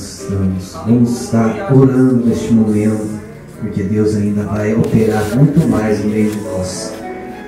nós estamos. Vamos estar orando neste momento, porque Deus ainda vai operar muito mais no meio de nós.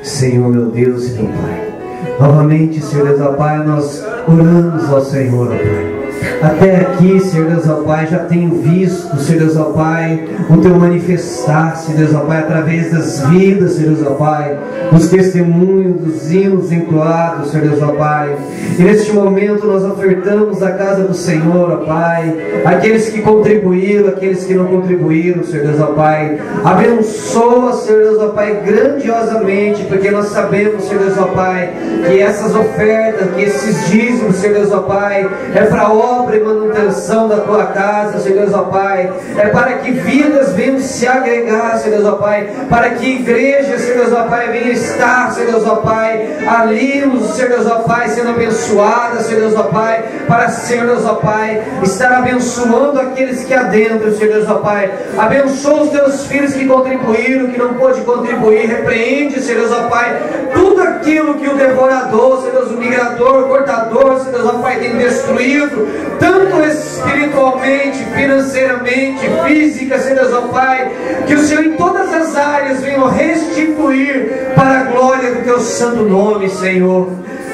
Senhor, meu Deus e meu Pai, novamente, Senhor Deus, ó Pai, nós oramos ao Senhor, ó Pai. Até aqui, Senhor Deus, ó Pai, já tenho visto, Senhor Deus, ó Pai, o Teu manifestar, Senhor Deus, ó Pai, através das vidas, Senhor Deus, ó Pai, dos testemunhos, dos hinos entoados, Senhor Deus, ó Pai. E neste momento nós ofertamos a casa do Senhor, ó Pai, aqueles que contribuíram, aqueles que não contribuíram, Senhor Deus, ó Pai. Abençoa, Senhor Deus, ó Pai, grandiosamente, porque nós sabemos, Senhor Deus, ó Pai, que essas ofertas, que esses dízimos, Senhor Deus, ó Pai, é para a obra e manutenção da Tua casa, Senhor Deus, ó Pai. É para que vidas venham se agregar, Senhor Deus, ó Pai, para que igrejas, Senhor Deus, ó Pai, venham estar, Senhor Deus, ó Pai, ali, Senhor Deus, ó Pai, sendo abençoadas, Senhor Deus, ó Pai, para, Senhor Deus, ó Pai, estar abençoando aqueles que adentram, Senhor Deus, ó Pai. Abençoa os Teus filhos que contribuíram, que não pôde contribuir. Repreende, Senhor Deus, ó Pai, tudo aquilo que o devorador, Senhor Deus, o migrador, o cortador, Senhor Deus, ó Pai, tem destruído, tanto espiritualmente, financeiramente, física, Senhor Deus, ó Pai, que o Senhor em todas as áreas venha restituir para a glória do Teu santo nome, Senhor.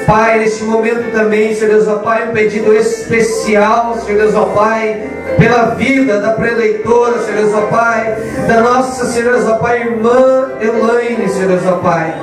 Pai, neste momento também, Senhor Deus, ó Pai, um pedido especial, Senhor Deus, ó Pai, pela vida da preleitora, Senhor Deus, ó Pai, da nossa, Senhor Deus, ó Pai, irmã Elaine, Senhor Deus, ó Pai.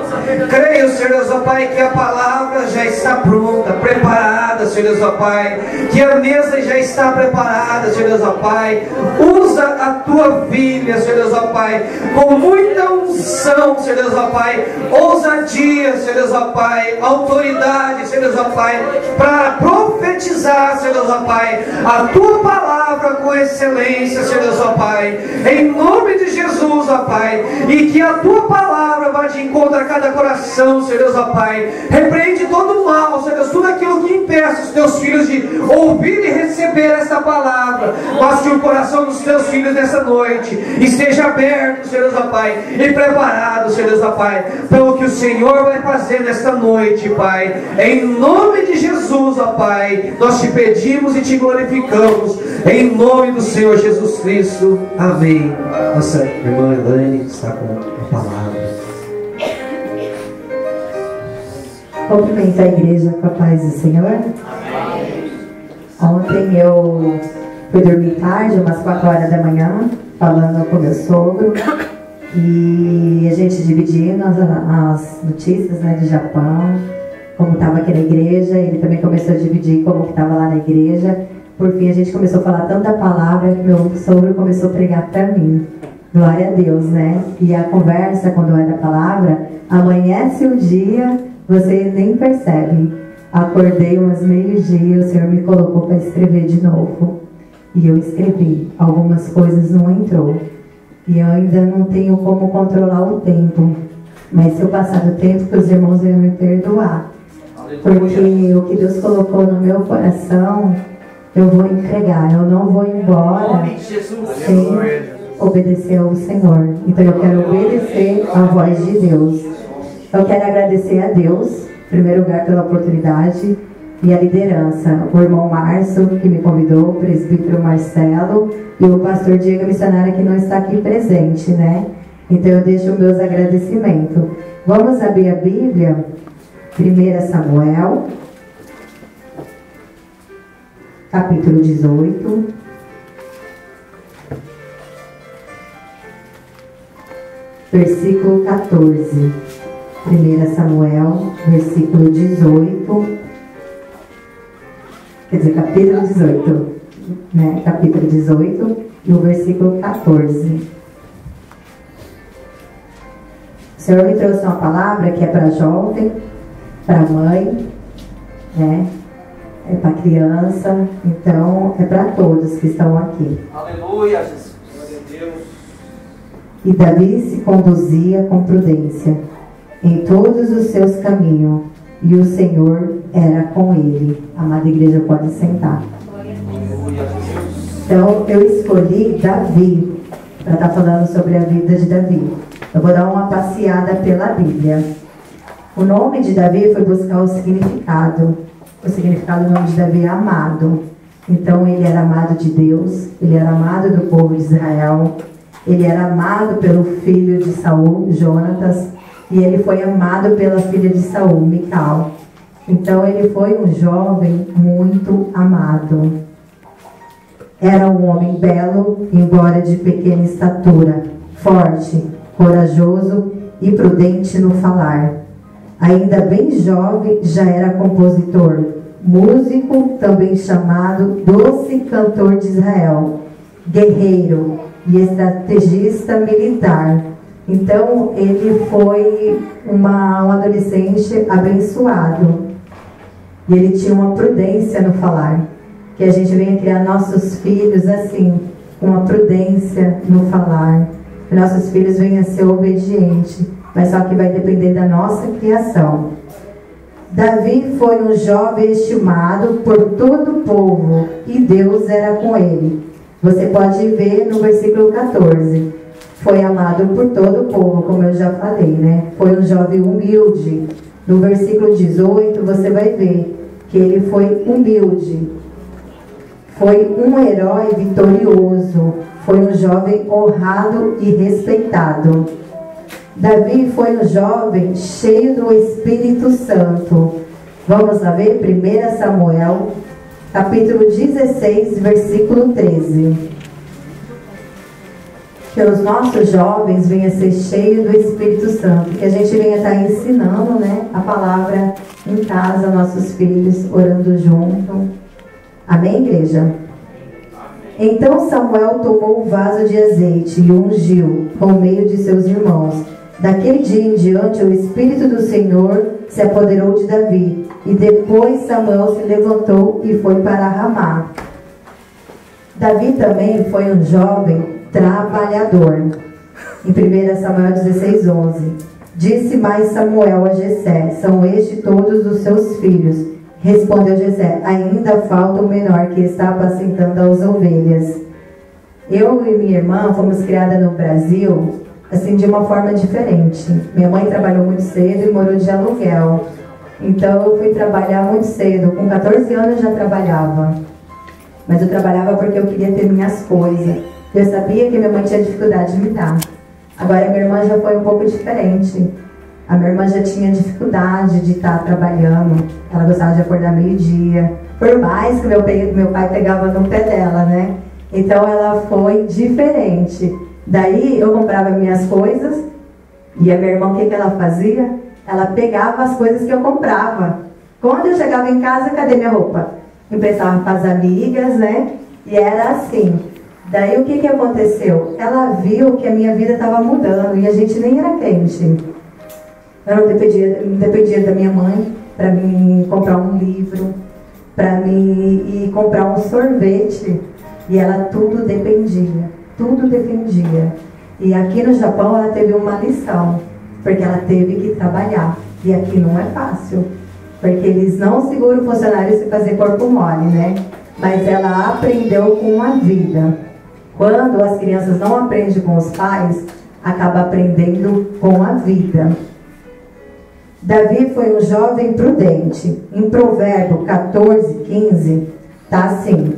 Creio, Senhor Deus, ó Pai, que a palavra já está pronta, preparada, Senhor Deus, ó Pai, que a mesa já está preparada, Senhor Deus, ó Pai. Usa a Tua filha, Senhor Deus, ó Pai, com muita unção, Senhor Deus, ó Pai, ousadia, Senhor Deus, ó Pai, autoridade, Senhor Deus, ó Pai, para profetizar, Senhor Deus, ó Pai, a Tua palavra com excelência, Senhor Deus, ó Pai, em nome de Jesus, ó Pai, e que a Tua palavra vá de encontro a cada coração, Senhor Deus, ó Pai. Repreende todo o mal, Senhor Deus, tudo aquilo que impeça os Teus filhos de ouvir e receber essa palavra, mas que o coração dos Teus filhos nessa noite esteja aberto, Senhor Deus, ó Pai, e preparado, Senhor Deus, ó Pai, pelo que o Senhor vai fazer nesta noite, Pai. Em nome de Jesus, ó Pai, nós Te pedimos e Te glorificamos, em nome do Senhor Jesus Cristo. Amém. Nossa irmã Elaine está com a palavra. Cumprimento a igreja com a paz do Senhor. Amém. Ontem eu fui dormir tarde, umas 4 horas da manhã, falando com meu sogro, e a gente dividindo as notícias, né, de Japão, como estava aqui na igreja. Ele também começou a dividir como que estava lá na igreja. Por fim a gente começou a falar tanta palavra que meu sogro começou a pregar para mim. Glória a Deus, né? E a conversa, quando é da palavra, amanhece o dia, você nem percebe. Acordei umas meio-dia, o Senhor me colocou para escrever de novo. E eu escrevi. Algumas coisas não entrou. E eu ainda não tenho como controlar o tempo. Mas se eu passar do tempo, que os irmãos irão me perdoar. Porque o que Deus colocou no meu coração, eu vou entregar. Eu não vou embora sem obedecer ao Senhor. Então eu quero obedecer à voz de Deus. Eu quero agradecer a Deus, em primeiro lugar, pela oportunidade e a liderança. O irmão Márcio, que me convidou, o presbítero Marcelo e o pastor Diego Missionário, que não está aqui presente, né? Então eu deixo meus agradecimentos. Vamos abrir a Bíblia, 1 Samuel, capítulo 18. Versículo 14. 1 Samuel, versículo 18. Quer dizer, capítulo 18. Né? Capítulo 18 e o versículo 14. O Senhor me trouxe uma palavra que é para jovem, para mãe, né? É para criança, então é para todos que estão aqui. Aleluia, Jesus. Glória a Deus. E Davi se conduzia com prudência em todos os seus caminhos, e o Senhor era com ele. Amada igreja, pode sentar. Então eu escolhi Davi para estar falando sobre a vida de Davi. Eu vou dar uma passeada pela Bíblia. O nome de Davi foi buscar o significado. O significado do nome de Davi é amado. Então ele era amado de Deus, ele era amado do povo de Israel, ele era amado pelo filho de Saul, Jonatas, e ele foi amado pela filha de Saul, Mical. Então ele foi um jovem muito amado. Era um homem belo, embora de pequena estatura, forte, corajoso e prudente no falar. Ainda bem jovem, já era compositor, músico, também chamado doce cantor de Israel, guerreiro e estrategista militar. Então ele foi um adolescente abençoado. E ele tinha uma prudência no falar. Que a gente venha criar nossos filhos assim, com uma prudência no falar. Que nossos filhos venham a ser obedientes. Mas só que vai depender da nossa criação. Davi foi um jovem estimado por todo o povo. E Deus era com ele. Você pode ver no versículo 14. Foi amado por todo o povo, como eu já falei, né? Foi um jovem humilde. No versículo 18 você vai ver que ele foi humilde. Foi um herói vitorioso. Foi um jovem honrado e respeitado. Davi foi um jovem cheio do Espírito Santo. Vamos lá ver 1 Samuel, capítulo 16, versículo 13. Que os nossos jovens venham a ser cheios do Espírito Santo. Que a gente venha estar ensinando, né, a palavra em casa, nossos filhos, orando junto. Amém, igreja? Então Samuel tomou o vaso de azeite e o ungiu com o meio de seus irmãos. Daquele dia em diante, o Espírito do Senhor se apoderou de Davi. E depois Samuel se levantou e foi para Ramá. Davi também foi um jovem trabalhador. Em 1 Samuel 16, 11. Disse mais Samuel a Jessé: são estes todos os seus filhos? Respondeu Jessé: ainda falta o menor, que está apacentando as ovelhas. Eu e minha irmã fomos criadas no Brasil assim, de uma forma diferente. Minha mãe trabalhou muito cedo e morou de aluguel. Então eu fui trabalhar muito cedo. Com 14 anos eu já trabalhava. Mas eu trabalhava porque eu queria ter minhas coisas. Eu sabia que minha mãe tinha dificuldade de me dar. Agora minha irmã já foi um pouco diferente. A minha irmã já tinha dificuldade de estar trabalhando. Ela gostava de acordar meio-dia. Por mais que meu pai pegava no pé dela, né? Então ela foi diferente. Daí eu comprava minhas coisas. E a minha irmã, o que ela fazia? Ela pegava as coisas que eu comprava. Quando eu chegava em casa, cadê minha roupa? Emprestava para as amigas, né? E era assim. Daí o que aconteceu? Ela viu que a minha vida estava mudando e a gente nem era crente. Eu não dependia da minha mãe para mim comprar um livro, para mim ir comprar um sorvete. E ela tudo dependia. E aqui no Japão ela teve uma lição, porque ela teve que trabalhar. E aqui não é fácil, porque eles não seguram funcionários se fazer corpo mole, né? Mas ela aprendeu com a vida. Quando as crianças não aprendem com os pais, acaba aprendendo com a vida. Davi foi um jovem prudente. Em Provérbio 14, 15, está assim: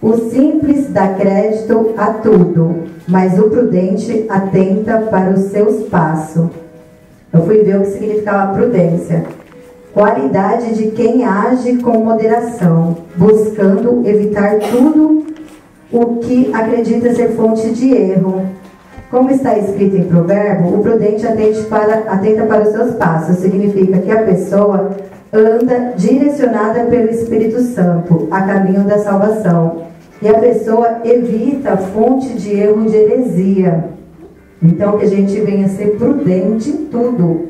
o simples dá crédito a tudo, mas o prudente atenta para os seus passos. Eu fui ver o que significava prudência. Qualidade de quem age com moderação, buscando evitar tudo o que acredita ser fonte de erro. Como está escrito em Provérbio, o prudente atenta para os seus passos. Significa que a pessoa anda direcionada pelo Espírito Santo a caminho da salvação. E a pessoa evita a fonte de erro, de heresia. Então que a gente venha ser prudente em tudo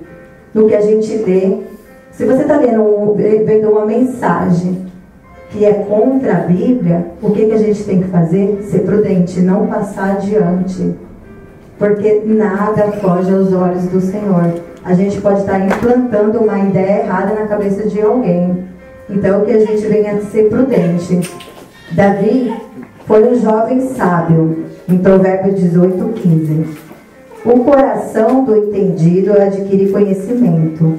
no que a gente lê. Se você está vendo uma mensagem que é contra a Bíblia, o que a gente tem que fazer? Ser prudente, não passar adiante. Porque nada foge aos olhos do Senhor. A gente pode estar implantando uma ideia errada na cabeça de alguém. Então que a gente venha ser prudente. Davi foi um jovem sábio, em Provérbio 18, 15. O coração do entendido adquire conhecimento,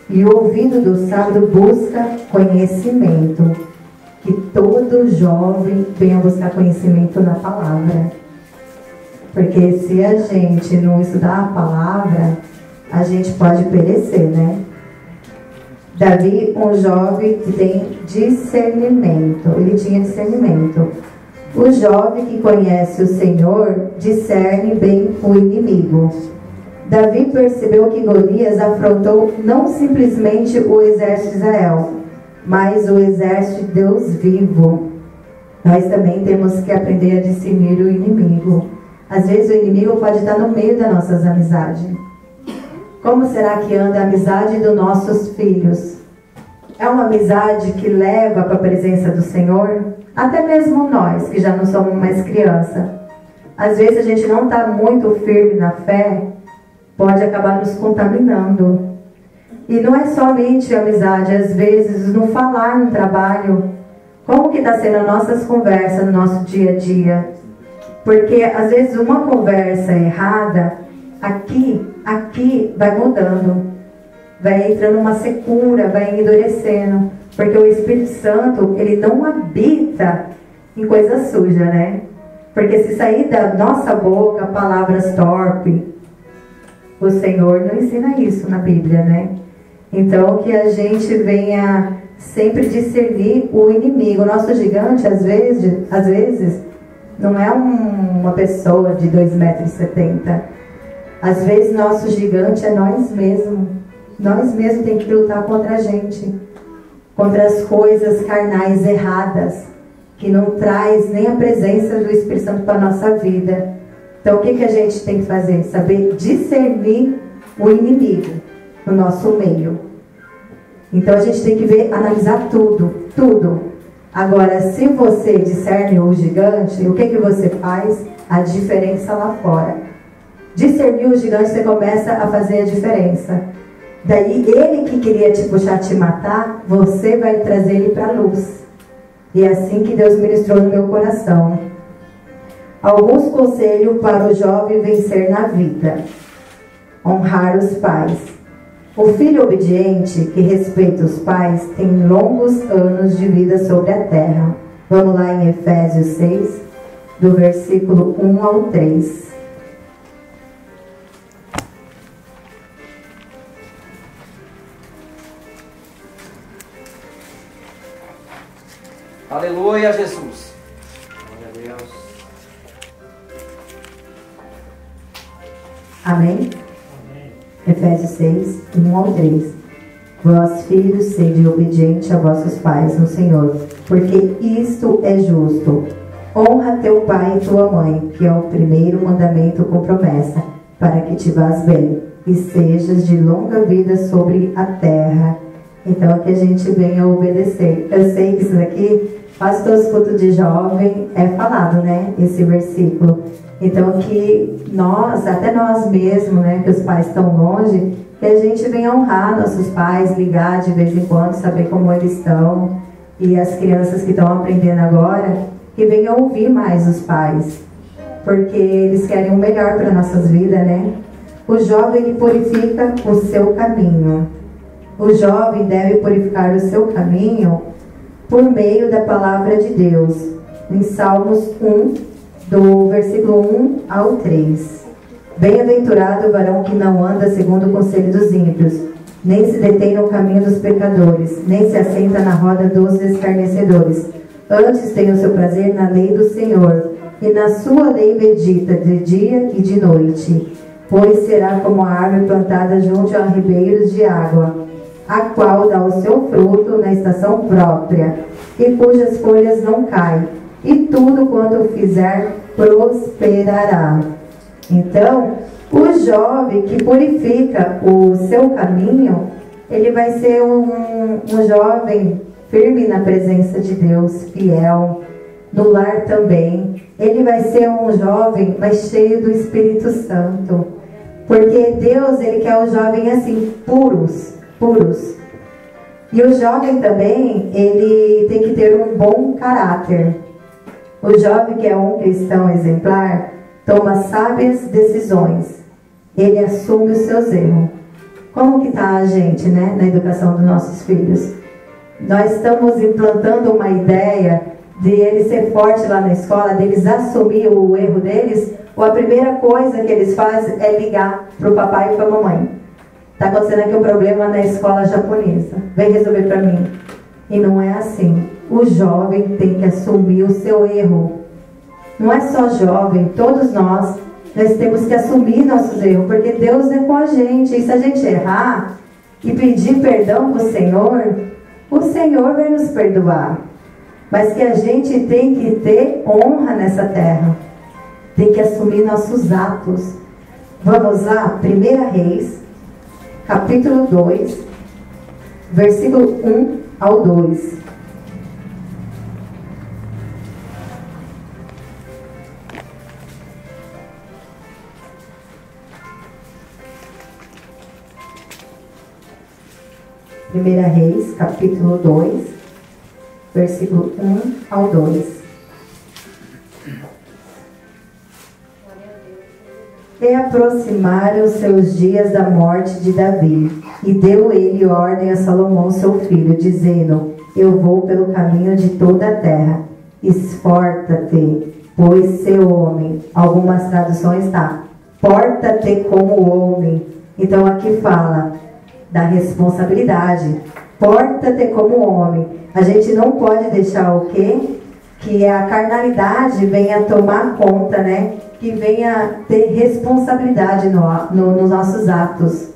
e o ouvido do sábio busca conhecimento. que todo jovem venha buscar conhecimento na palavra. Porque se a gente não estudar a palavra, a gente pode perecer, né? Davi, um jovem que tem discernimento, ele tinha discernimento. O jovem que conhece o Senhor discerne bem o inimigo. Davi percebeu que Golias afrontou não simplesmente o exército de Israel, mas o exército de Deus vivo. Nós também temos que aprender a discernir o inimigo. Às vezes o inimigo pode estar no meio das nossas amizades. Como será que anda a amizade dos nossos filhos? É uma amizade que leva para a presença do Senhor? Até mesmo nós, que já não somos mais criança. Às vezes a gente não está muito firme na fé, pode acabar nos contaminando. E não é somente amizade, às vezes no falar no trabalho. Como que está sendo as nossas conversas no nosso dia a dia? Porque às vezes uma conversa errada, aqui vai mudando. Vai entrando uma secura, vai endurecendo. Porque o Espírito Santo, ele não habita em coisa suja, né? Porque se sair da nossa boca palavras torpes, o Senhor não ensina isso na Bíblia, né? Então, que a gente venha sempre discernir o inimigo. O nosso gigante, às vezes não é uma pessoa de 2,70 m. Às vezes, nosso gigante é nós mesmos. Nós mesmos temos que lutar contra a gente. Contra as coisas carnais erradas, que não traz nem a presença do Espírito Santo para a nossa vida. Então, o que a gente tem que fazer? Saber discernir o inimigo no nosso meio. Então, a gente tem que ver, analisar tudo. Agora, se você discerne o gigante, o que você faz? A diferença lá fora. Discernir o gigante, você começa a fazer a diferença. Daí, ele que queria te puxar, te matar, você vai trazer ele para a luz. E é assim que Deus ministrou no meu coração. Alguns conselhos para o jovem vencer na vida. Honrar os pais. O filho obediente que respeita os pais tem longos anos de vida sobre a terra. Vamos lá em Efésios 6, do versículo 1 ao 3. Aleluia, Jesus. Glória a Deus. Amém? Efésios 6, 1 ao 3. Vós, filhos, sede obedientes a vossos pais no Senhor, porque isto é justo. Honra teu pai e tua mãe, que é o primeiro mandamento com promessa, para que te vás bem e sejas de longa vida sobre a terra. Então, que a gente venha obedecer. Eu sei que isso daqui, quase todos os cultos de jovem, é falado, né? Esse versículo. Então, que nós, até nós mesmos, né? Que os pais estão longe, que a gente venha honrar nossos pais, ligar de vez em quando, saber como eles estão. E as crianças que estão aprendendo agora, que venham ouvir mais os pais. Porque eles querem o melhor para nossas vidas, né? O jovem, ele purifica o seu caminho. O jovem deve purificar o seu caminho por meio da palavra de Deus. Em Salmos 1, do versículo 1 ao 3. Bem-aventurado o varão que não anda segundo o conselho dos ímpios, nem se detém no caminho dos pecadores, nem se assenta na roda dos escarnecedores. Antes tem o seu prazer na lei do Senhor, e na sua lei medita de dia e de noite. Pois será como a árvore plantada junto a ribeiros de água, a qual dá o seu fruto na estação própria, e cujas folhas não caem, e tudo quanto fizer prosperará. Então, o jovem que purifica o seu caminho, ele vai ser um jovem firme na presença de Deus, fiel, no lar também. Ele vai ser um jovem mais cheio do Espírito Santo, porque Deus, ele quer o jovem assim, puros. E o jovem também, ele tem que ter um bom caráter. O jovem que é um cristão exemplar, toma sábias decisões. Ele assume os seus erros. Como que está a gente, né, na educação dos nossos filhos? Nós estamos implantando uma ideia de ele ser forte lá na escola, deles assumir o erro deles, ou a primeira coisa que eles fazem é ligar para o papai e para a mamãe. Está acontecendo aqui um problema na escola japonesa, vem resolver para mim. E não é assim. O jovem tem que assumir o seu erro. Não é só jovem, todos nós temos que assumir nossos erros, porque Deus é com a gente. E se a gente errar e pedir perdão para o Senhor vai nos perdoar. Mas que a gente tem que ter honra nessa terra. Tem que assumir nossos atos. Vamos lá? 1 Reis, capítulo 2, versículo 1 ao 2. Primeira Reis, capítulo 2, versículo 1 ao 2. E aproximaram seus dias da morte de Davi, e deu ele ordem a Salomão seu filho, dizendo: eu vou pelo caminho de toda a terra, esforça-te, pois ser homem. Algumas traduções está, porta-te como homem. Então aqui fala da responsabilidade, porta-te como homem. A gente não pode deixar o quê? Que a carnalidade venha tomar conta, né? Que venha ter responsabilidade nos nossos atos.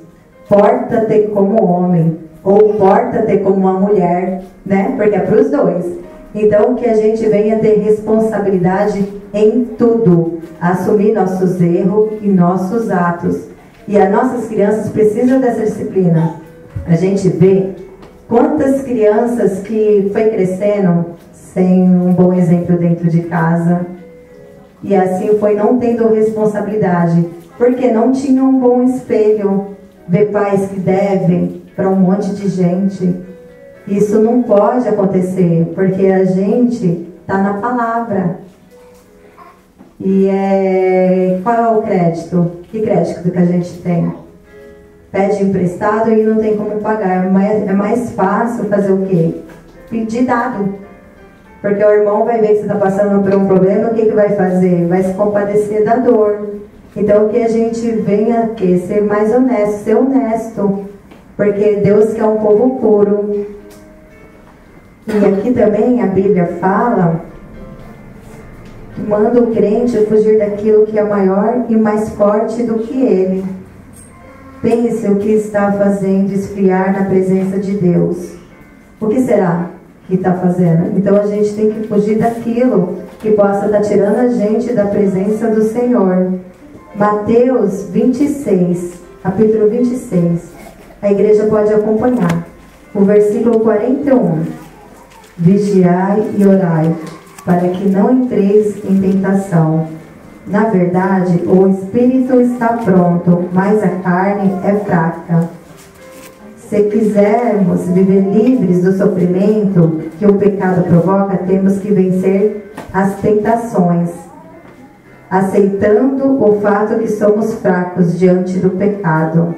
Porta-te como homem, ou porta-te como uma mulher, né? Porque é para os dois. Então que a gente venha ter responsabilidade em tudo, assumir nossos erros e nossos atos. E as nossas crianças precisam dessa disciplina. A gente vê quantas crianças que foi crescendo sem um bom exemplo dentro de casa. E assim foi não tendo responsabilidade. Porque não tinha um bom espelho. Ver pais que devem para um monte de gente. Isso não pode acontecer. Porque a gente está na palavra. E qual é o crédito? Que crédito que a gente tem? Pede emprestado e não tem como pagar. É mais fácil fazer o quê? Pedir dado. Porque o irmão vai ver que você está passando por um problema, o que vai fazer? Vai se compadecer da dor. Então que a gente venha aqui ser mais honesto, ser honesto. Porque Deus quer um povo puro. E aqui também a Bíblia fala que manda o crente fugir daquilo que é maior e mais forte do que ele. Pense o que está fazendo esfriar na presença de Deus. O que será que está fazendo? Então a gente tem que fugir daquilo que possa estar tirando a gente da presença do Senhor. Mateus 26, capítulo 26. A igreja pode acompanhar. O versículo 41. Vigiai e orai, para que não entreis em tentação. Na verdade, o espírito está pronto, mas a carne é fraca. Se quisermos viver livres do sofrimento que o pecado provoca, temos que vencer as tentações, aceitando o fato que somos fracos diante do pecado.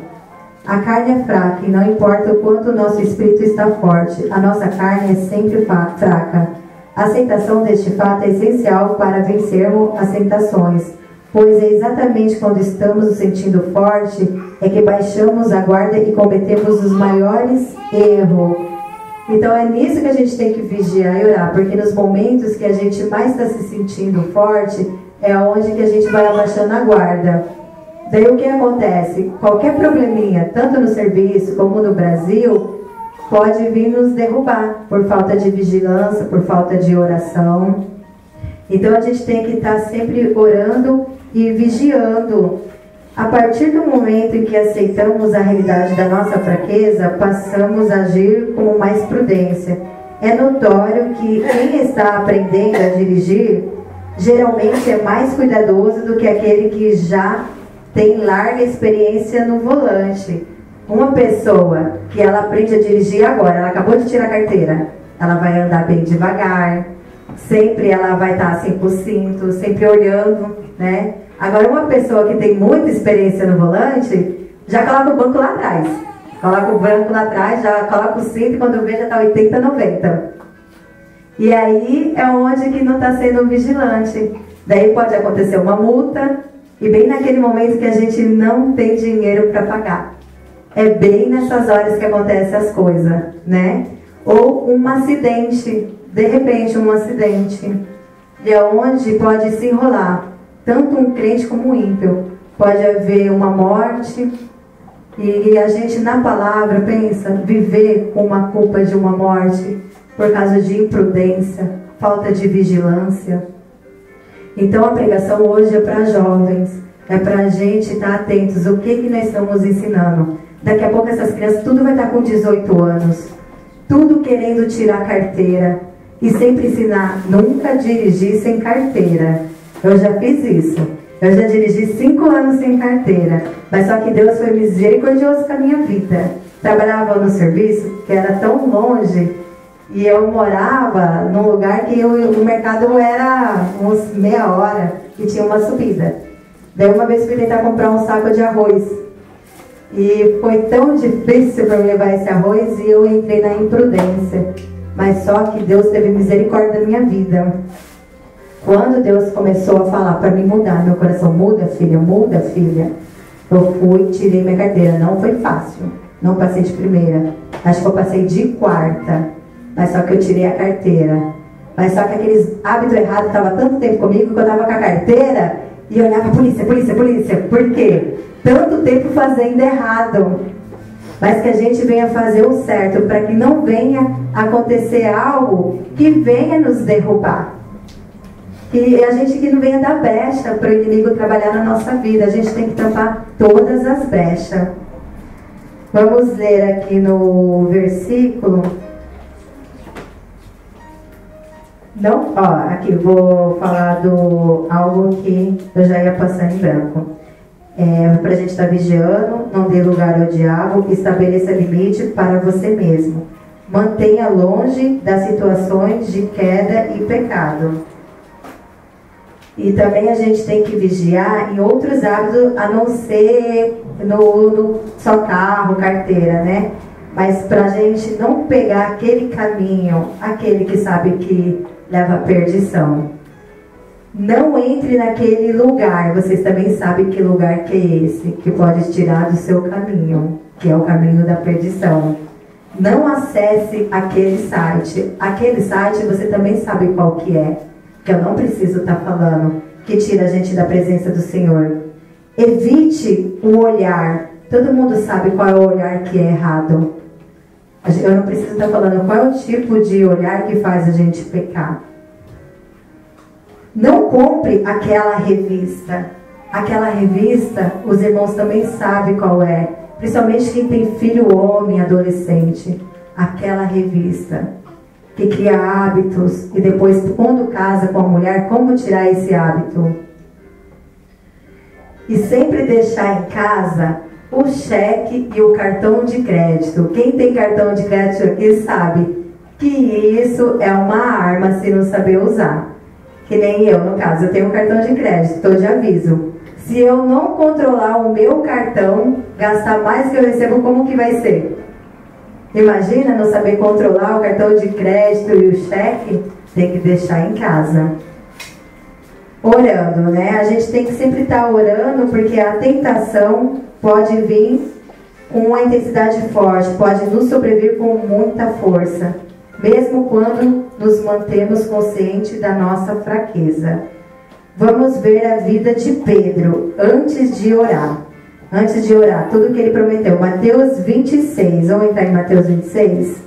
A carne é fraca e não importa o quanto o nosso espírito está forte, a nossa carne é sempre fraca. A aceitação deste fato é essencial para vencermos as tentações, pois é exatamente quando estamos nos sentindo forte é que baixamos a guarda e cometemos os maiores erros. Então é nisso que a gente tem que vigiar e orar, porque nos momentos que a gente mais está se sentindo forte é onde que a gente vai abaixando a guarda. Daí o que acontece? Qualquer probleminha, tanto no serviço como no Brasil, pode vir nos derrubar por falta de vigilância, por falta de oração. Então a gente tem que estar sempre orando e vigiando. A partir do momento em que aceitamos a realidade da nossa fraqueza, passamos a agir com mais prudência. É notório que quem está aprendendo a dirigir geralmente é mais cuidadoso do que aquele que já tem larga experiência no volante. Uma pessoa que ela aprende a dirigir agora, ela acabou de tirar a carteira, ela vai andar bem devagar, sempre ela vai estar assim com o cinto, sempre olhando, né? Agora uma pessoa que tem muita experiência no volante, já coloca o banco lá atrás. Coloca o branco lá atrás, já coloca o cinto e quando vê já está 80, 90. E aí é onde que não está sendo vigilante. Daí pode acontecer uma multa e bem naquele momento que a gente não tem dinheiro para pagar. É bem nessas horas que acontecem as coisas, né? Ou um acidente, de repente um acidente. E é onde pode se enrolar tanto um crente como um ímpio. Pode haver uma morte. E a gente na palavra pensa viver com uma culpa de uma morte por causa de imprudência, falta de vigilância. Então a pregação hoje é para jovens, é para a gente estar atentos o que nós estamos ensinando. Daqui a pouco essas crianças tudo vai estar com 18 anos, tudo querendo tirar carteira e sempre ensinar, nunca dirigir sem carteira. Eu já fiz isso. Eu já dirigi 5 anos sem carteira, mas só que Deus foi misericordioso com a minha vida. Trabalhava no serviço que era tão longe e eu morava num lugar que o mercado era uns meia hora e tinha uma subida. Daí uma vez fui tentar comprar um saco de arroz e foi tão difícil para eu levar esse arroz e eu entrei na imprudência. Mas só que Deus teve misericórdia da minha vida. Quando Deus começou a falar para mim mudar, meu coração, muda filha, eu fui, tirei minha carteira. Não foi fácil, não passei de primeira, acho que eu passei de quarta, mas só que eu tirei a carteira. Mas só que aqueles hábitos errados estavam tanto tempo comigo que eu estava com a carteira e eu olhava, polícia, por quê? Tanto tempo fazendo errado. Mas que a gente venha fazer o certo, para que não venha acontecer algo que venha nos derrubar. Que a gente que não venha dar brecha para o inimigo trabalhar na nossa vida. A gente tem que tampar todas as brechas. Vamos ler aqui no versículo. Não, ó, aqui vou falar do algo que eu já ia passar em branco. Para a gente estar vigiando, não dê lugar ao diabo, estabeleça limite para você mesmo. Mantenha longe das situações de queda e pecado. E também a gente tem que vigiar em outros hábitos, a não ser no só carro, carteira, né? Mas para a gente não pegar aquele caminho, aquele que sabe que leva à perdição. Não entre naquele lugar, vocês também sabem que lugar que é esse, que pode tirar do seu caminho, que é o caminho da perdição. Não acesse aquele site você também sabe qual que é. Que eu não preciso estar falando, que tira a gente da presença do Senhor. Evite o olhar. Todo mundo sabe qual é o olhar que é errado. Eu não preciso estar falando qual é o tipo de olhar que faz a gente pecar. Não compre aquela revista. Aquela revista, os irmãos também sabem qual é. Principalmente quem tem filho homem, adolescente. Aquela revista que cria hábitos e depois, quando casa com a mulher, como tirar esse hábito? E sempre deixar em casa o cheque e o cartão de crédito. Quem tem cartão de crédito aqui sabe que isso é uma arma se não saber usar. Que nem eu, no caso, eu tenho um cartão de crédito, então eu já aviso. Se eu não controlar o meu cartão, gastar mais que eu recebo, como que vai ser? Imagina não saber controlar o cartão de crédito e o cheque, tem que deixar em casa. Orando, né? A gente tem que sempre estar orando, porque a tentação pode vir com uma intensidade forte, pode nos sobrevir com muita força, mesmo quando nos mantemos conscientes da nossa fraqueza. Vamos ver a vida de Pedro antes de orar. Antes de orar, tudo que ele prometeu. Mateus 26. Vamos entrar em Mateus 26?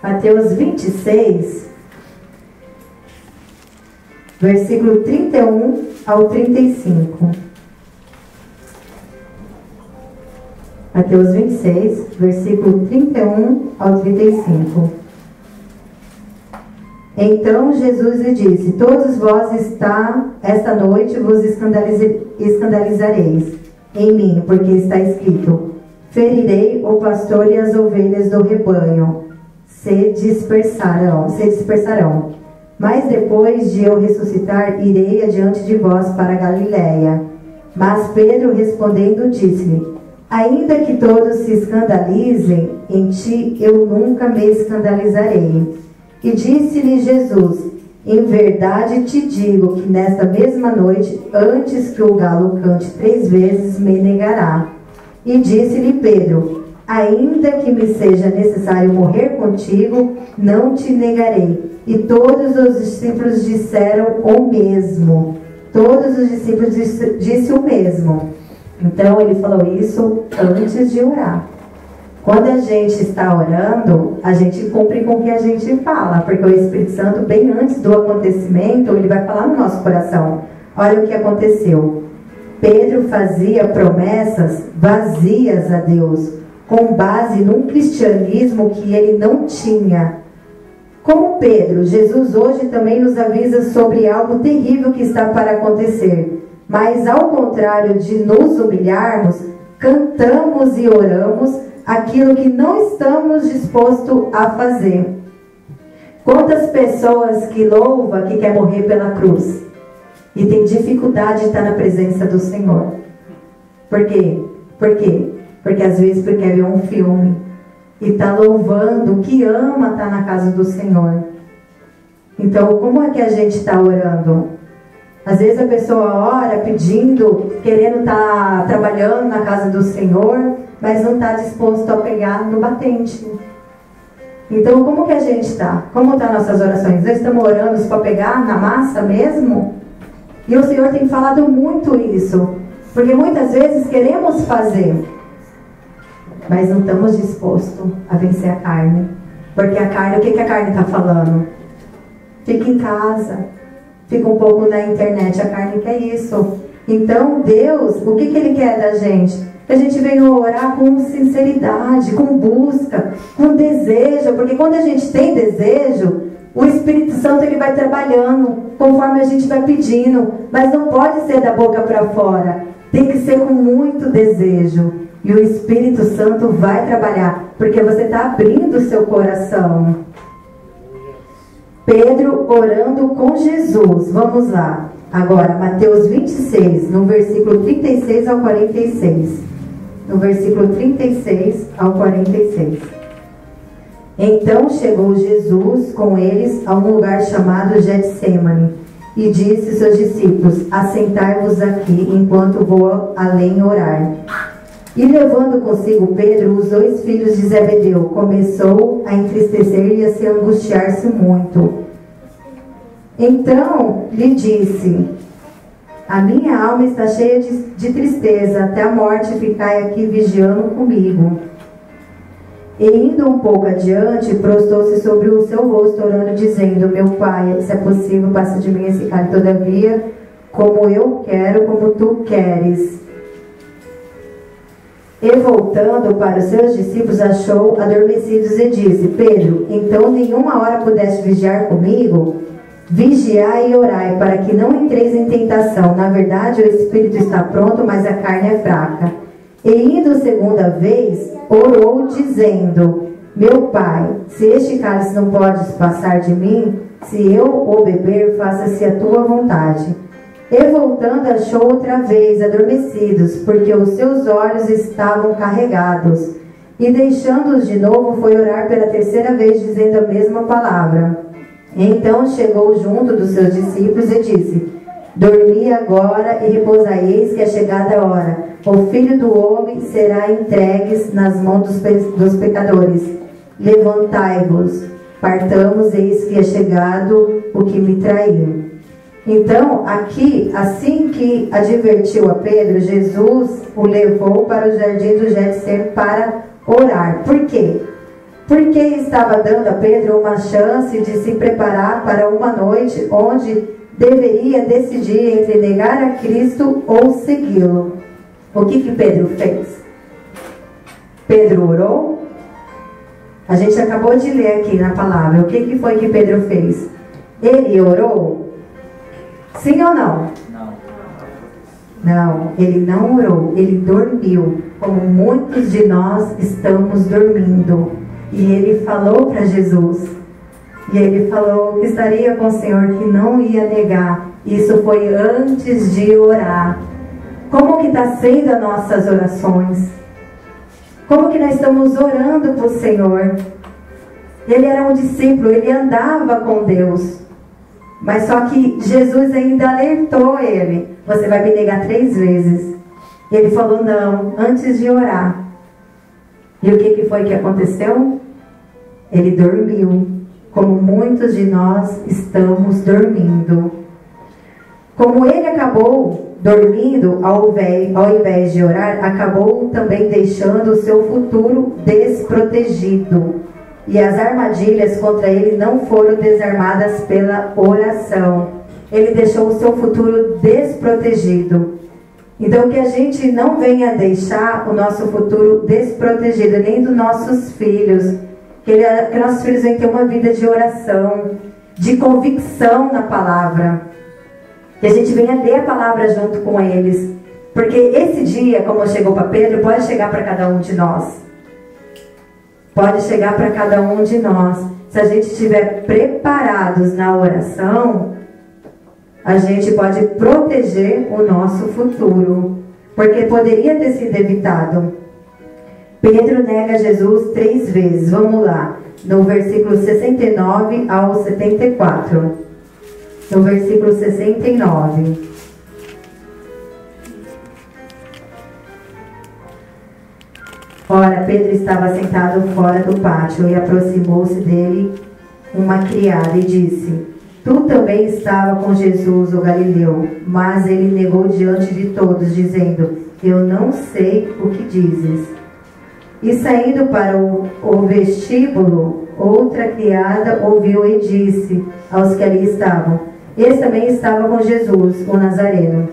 Mateus 26, versículo 31 ao 35. Mateus 26, versículo 31 ao 35. Então Jesus lhe disse: todos vós esta noite vos escandalizareis em mim, porque está escrito: ferirei o pastor e as ovelhas do rebanho se dispersarão. Mas depois de eu ressuscitar, irei adiante de vós para a Galiléia. Mas Pedro respondendo disse-lhe: ainda que todos se escandalizem em ti, eu nunca me escandalizarei. E disse-lhe Jesus: em verdade te digo que nesta mesma noite, antes que o galo cante 3 vezes, me negará. E disse-lhe Pedro: ainda que me seja necessário morrer contigo, não te negarei. E todos os discípulos disseram o mesmo. Todos os discípulos disse o mesmo. Então ele falou isso antes de orar. Quando a gente está orando, a gente cumpre com o que a gente fala, porque o Espírito Santo, bem antes do acontecimento, ele vai falar no nosso coração. Olha o que aconteceu. Pedro fazia promessas vazias a Deus, com base num cristianismo que ele não tinha. Como Pedro, Jesus hoje também nos avisa sobre algo terrível que está para acontecer. Mas ao contrário de nos humilharmos, cantamos e oramos aquilo que não estamos dispostos a fazer. Quantas pessoas que louvam que quer morrer pela cruz e tem dificuldade de estar na presença do Senhor. Por quê? Por quê? Porque às vezes quer ver um filme e está louvando, que ama estar na casa do Senhor. Então, como é que a gente está orando? Às vezes a pessoa ora pedindo, querendo estar trabalhando na casa do Senhor, mas não está disposto a pegar no batente. Então, como que a gente está? Como estão nossas orações? Nós estamos orando para pegar na massa mesmo? E o Senhor tem falado muito isso, porque muitas vezes queremos fazer, mas não estamos dispostos a vencer a carne. Porque a carne, o que a carne está falando? Fica em casa, fica um pouco na internet, a carne quer isso. Então Deus, o que Ele quer da gente? Que a gente venha orar com sinceridade, com busca, com desejo. Porque quando a gente tem desejo, o Espírito Santo ele vai trabalhando conforme a gente vai pedindo. Mas não pode ser da boca para fora, tem que ser com muito desejo. E o Espírito Santo vai trabalhar, porque você está abrindo o seu coração. Pedro orando com Jesus. Vamos lá. Agora, Mateus 26, no versículo 36 ao 46. No versículo 36 ao 46. Então chegou Jesus com eles a um lugar chamado Getsêmani e disse aos seus discípulos: assentai-vos aqui enquanto vou além orar. E levando consigo Pedro, os 2 filhos de Zebedeu, começou a entristecer e a se angustiar-se muito. Então lhe disse: a minha alma está cheia de tristeza, até a morte, ficai aqui vigiando comigo. E indo um pouco adiante, prostou-se sobre o seu rosto, orando, dizendo: meu pai, se é possível, passa de mim esse cálice, todavia, como eu quero, como tu queres. E voltando para os seus discípulos, achou adormecidos e disse: Pedro, então nenhuma hora pudeste vigiar comigo? Vigiai e orai, para que não entreis em tentação. Na verdade, o espírito está pronto, mas a carne é fraca. E indo segunda vez, orou, dizendo: meu pai, se este cálice não podes passar de mim, se eu o beber, faça-se a tua vontade. E voltando, achou outra vez adormecidos, porque os seus olhos estavam carregados. E deixando-os de novo, foi orar pela 3ª vez, dizendo a mesma palavra. Então chegou junto dos seus discípulos e disse: dormi agora e repousai, eis que é chegada a hora. O Filho do Homem será entregue nas mãos dos pecadores. Levantai-vos, partamos, eis que é chegado o que me traiu. Então, aqui, assim que advertiu a Pedro, Jesus o levou para o jardim do Getsêmani para orar. Por quê? Porque estava dando a Pedro uma chance de se preparar para uma noite onde deveria decidir entre negar a Cristo ou segui-lo. O que Pedro fez? Pedro orou? A gente acabou de ler aqui na palavra. O que foi que Pedro fez? Ele orou? Sim ou não? Não, ele não orou, ele dormiu, como muitos de nós estamos dormindo. E ele falou para Jesus: E ele falou que estaria com o Senhor, que não ia negar. Isso foi antes de orar. Como que está sendo as nossas orações? Como que nós estamos orando para o Senhor? Ele era um discípulo, ele andava com Deus. Mas só que Jesus ainda alertou ele. Você vai me negar 3 vezes. Ele falou não, antes de orar. E o que foi que aconteceu? Ele dormiu. Como muitos de nós estamos dormindo. Como ele acabou dormindo, ao invés de orar, acabou também deixando o seu futuro desprotegido. E as armadilhas contra ele não foram desarmadas pela oração. Ele deixou o seu futuro desprotegido. Então que a gente não venha deixar o nosso futuro desprotegido, nem dos nossos filhos. Que nossos filhos venham ter uma vida de oração, de convicção na palavra. Que a gente venha ler a palavra junto com eles. Porque esse dia, como chegou para Pedro, pode chegar para cada um de nós. Pode chegar para cada um de nós. Se a gente estiver preparados na oração, a gente pode proteger o nosso futuro. Porque poderia ter sido evitado. Pedro nega Jesus 3 vezes. Vamos lá. No versículo 69 ao 74. No versículo 69. Ora, Pedro estava sentado fora do pátio e aproximou-se dele uma criada e disse: Tu também estava com Jesus, o Galileu. Mas ele negou diante de todos, dizendo: Eu não sei o que dizes. E saindo para o vestíbulo, outra criada ouviu e disse aos que ali estavam: Esse também estava com Jesus, o Nazareno.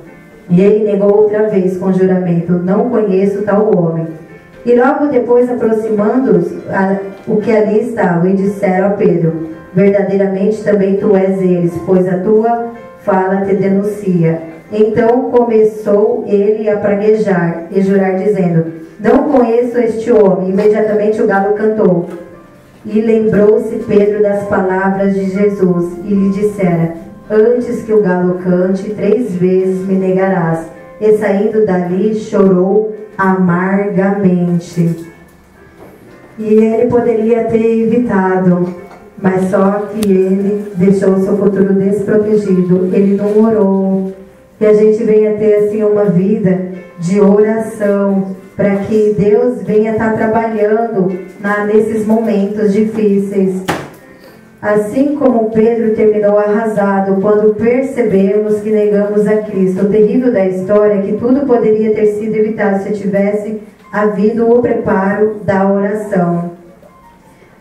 E ele negou outra vez com juramento: Não conheço tal homem. E logo depois, aproximando-os, o que ali estavam, e disseram a Pedro: Verdadeiramente também tu és eles, pois a tua fala te denuncia. Então começou ele a praguejar e jurar, dizendo: Não conheço este homem. Imediatamente o galo cantou. E lembrou-se Pedro das palavras de Jesus, e lhe dissera: Antes que o galo cante, 3 vezes me negarás. E saindo dali, chorou amargamente. E ele poderia ter evitado, mas só que ele deixou o seu futuro desprotegido. Ele não orou. Que a gente venha ter assim uma vida de oração, para que Deus venha estar trabalhando nesses momentos difíceis. Assim como Pedro terminou arrasado quando percebemos que negamos a Cristo. O terrível da história é que tudo poderia ter sido evitado se tivesse havido o preparo da oração.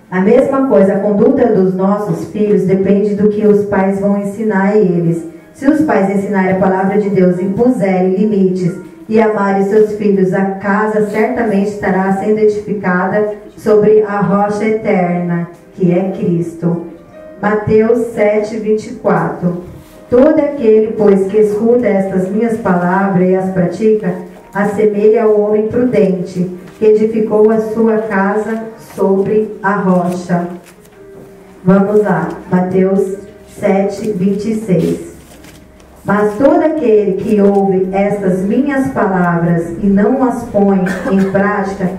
A mesma coisa, a conduta dos nossos filhos depende do que os pais vão ensinar a eles. Se os pais ensinarem a palavra de Deus, impuserem limites e amarem seus filhos, a casa certamente estará sendo edificada sobre a rocha eterna, que é Cristo. Mateus 7, 24. Todo aquele, pois, que escuta estas minhas palavras e as pratica, assemelha ao homem prudente, que edificou a sua casa sobre a rocha. Vamos lá, Mateus 7, 26. Mas todo aquele que ouve estas minhas palavras e não as põe em prática,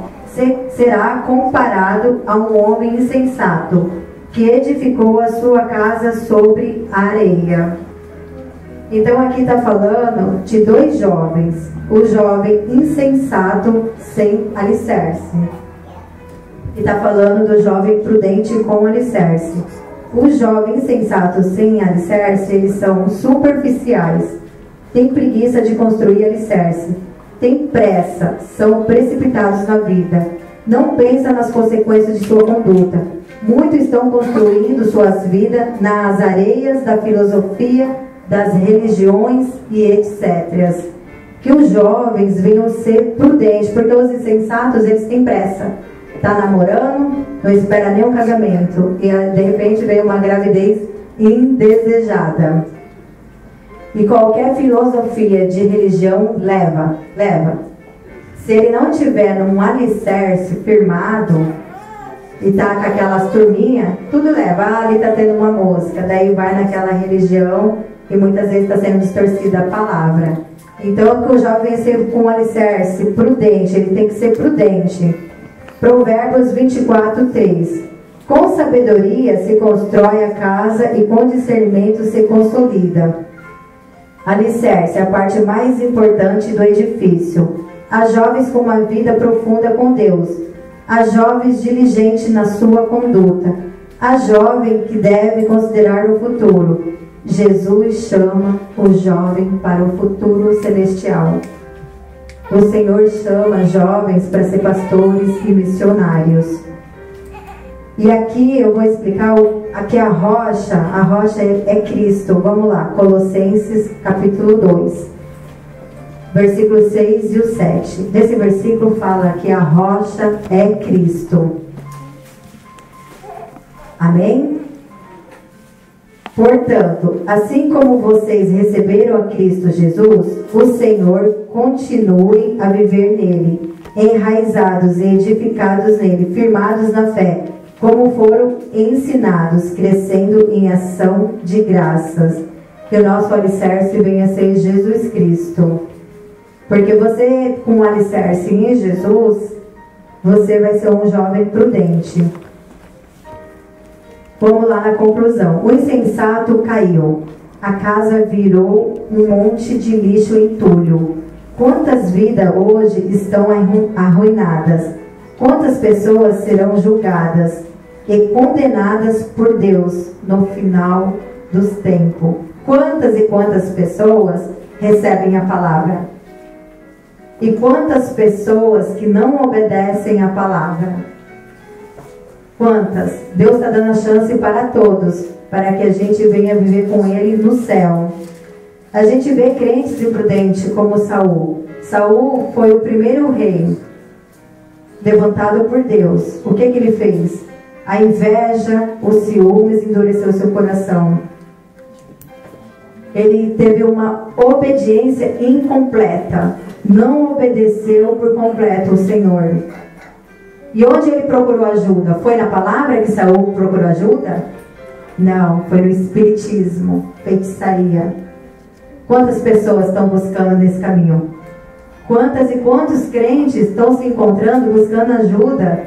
será comparado a um homem insensato, que edificou a sua casa sobre a areia. Então aqui está falando de 2 jovens. O jovem insensato sem alicerce. E está falando do jovem prudente com alicerce. Os jovens insensatos sem alicerce, eles são superficiais. Têm preguiça de construir alicerce. Têm pressa, são precipitados na vida. Não pensam nas consequências de sua conduta. Muitos estão construindo suas vidas nas areias da filosofia, das religiões e etc. Que os jovens venham ser prudentes, porque os insensatos, eles têm pressa. Está namorando, não espera nem um casamento, e de repente vem uma gravidez indesejada. E qualquer filosofia de religião leva. Se ele não tiver num alicerce firmado, e tá com aquelas turminhas, tudo leva, ali tá tendo uma mosca, daí vai naquela religião e muitas vezes está sendo distorcida a palavra. Então, que o jovem venha ser com um alicerce prudente, ele tem que ser prudente. Provérbios 24:3. Com sabedoria se constrói a casa e com discernimento se consolida. Alicerce, a parte mais importante do edifício. Há jovens com uma vida profunda com Deus. Há jovens diligentes na sua conduta. Há jovem que deve considerar o futuro. Jesus chama o jovem para o futuro celestial. O Senhor chama jovens para ser pastores e missionários. E aqui eu vou explicar, aqui a rocha é Cristo. Vamos lá, Colossenses capítulo 2, versículos 6 e o 7. Nesse versículo fala que a rocha é Cristo. Amém? Portanto, assim como vocês receberam a Cristo Jesus, o Senhor continue a viver nele, enraizados e edificados nele, firmados na fé, como foram ensinados, crescendo em ação de graças. Que o nosso alicerce venha a ser Jesus Cristo. Porque você, com o alicerce em Jesus, você vai ser um jovem prudente. Vamos lá na conclusão. O insensato caiu. A casa virou um monte de lixo e entulho. Quantas vidas hoje estão arruinadas? Quantas pessoas serão julgadas e condenadas por Deus no final dos tempos? Quantas e quantas pessoas recebem a palavra? E quantas pessoas que não obedecem a palavra? Quantas? Deus está dando a chance para todos, para que a gente venha viver com Ele no céu. A gente vê crentes imprudentes como Saul. Saul foi o primeiro rei levantado por Deus. O que ele fez? A inveja, os ciúmes endureceu seu coração. Ele teve uma obediência incompleta. Não obedeceu por completo o Senhor. E onde ele procurou ajuda? Foi na palavra que Saul procurou ajuda? Não, foi no espiritismo, feitiçaria. Quantas pessoas estão buscando nesse caminho? Quantas e quantos crentes estão se encontrando buscando ajuda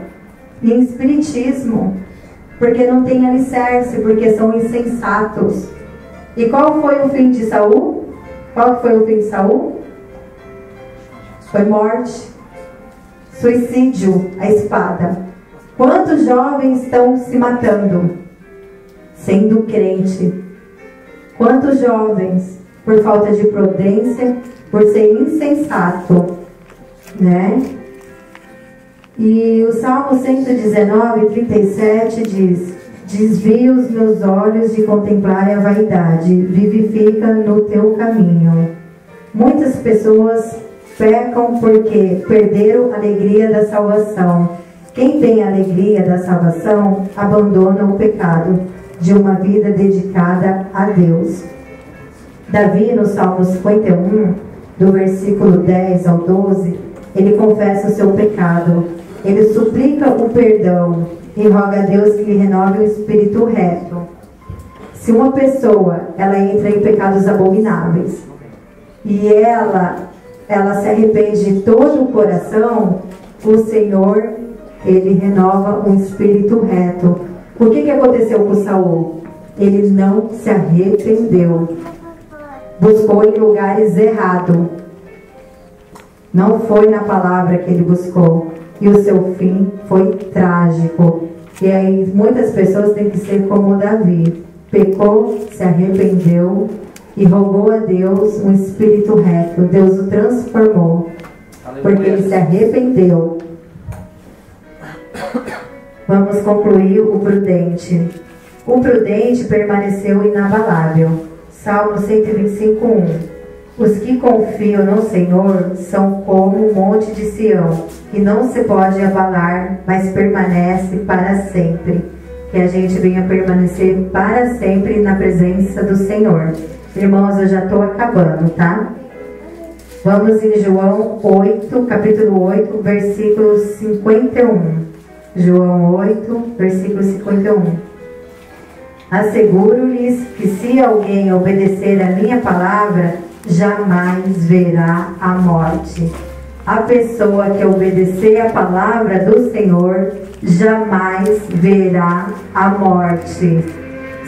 em espiritismo? Porque não tem alicerce, porque são insensatos. E qual foi o fim de Saul? Qual foi o fim de Saul? Foi morte. Suicídio, a espada. Quantos jovens estão se matando sendo crente? Quantos jovens, por falta de prudência, por ser insensato, né? E o Salmo 119, 37 diz: desvia os meus olhos de contemplar a vaidade, vivifica no teu caminho. Muitas pessoas pecam porque perderam a alegria da salvação. Quem tem a alegria da salvação abandona o pecado de uma vida dedicada a Deus. Davi, no Salmo 51, do versículo 10 ao 12, ele confessa o seu pecado. Ele suplica o perdão e roga a Deus que lhe renove o espírito reto. Se uma pessoa ela entra em pecados abomináveis e ela se arrepende de todo o coração, o Senhor, ele renova um espírito reto. O que aconteceu com Saul? Ele não se arrependeu. Buscou em lugares errados. Não foi na palavra que ele buscou. E o seu fim foi trágico. E aí muitas pessoas têm que ser como Davi. Pecou, se arrependeu e rogou a Deus um espírito reto. Deus o transformou. Porque ele se arrependeu. Vamos concluir o prudente. O prudente permaneceu inabalável. Salmo 125:1. Os que confiam no Senhor são como o monte de Sião, que não se pode abalar, mas permanece para sempre. Que a gente venha permanecer para sempre na presença do Senhor. Irmãos, eu já estou acabando, tá? Vamos em João 8, capítulo 8, versículo 51. João 8, versículo 51. Asseguro-lhes que se alguém obedecer a minha palavra, jamais verá a morte. A pessoa que obedecer a palavra do Senhor, jamais verá a morte.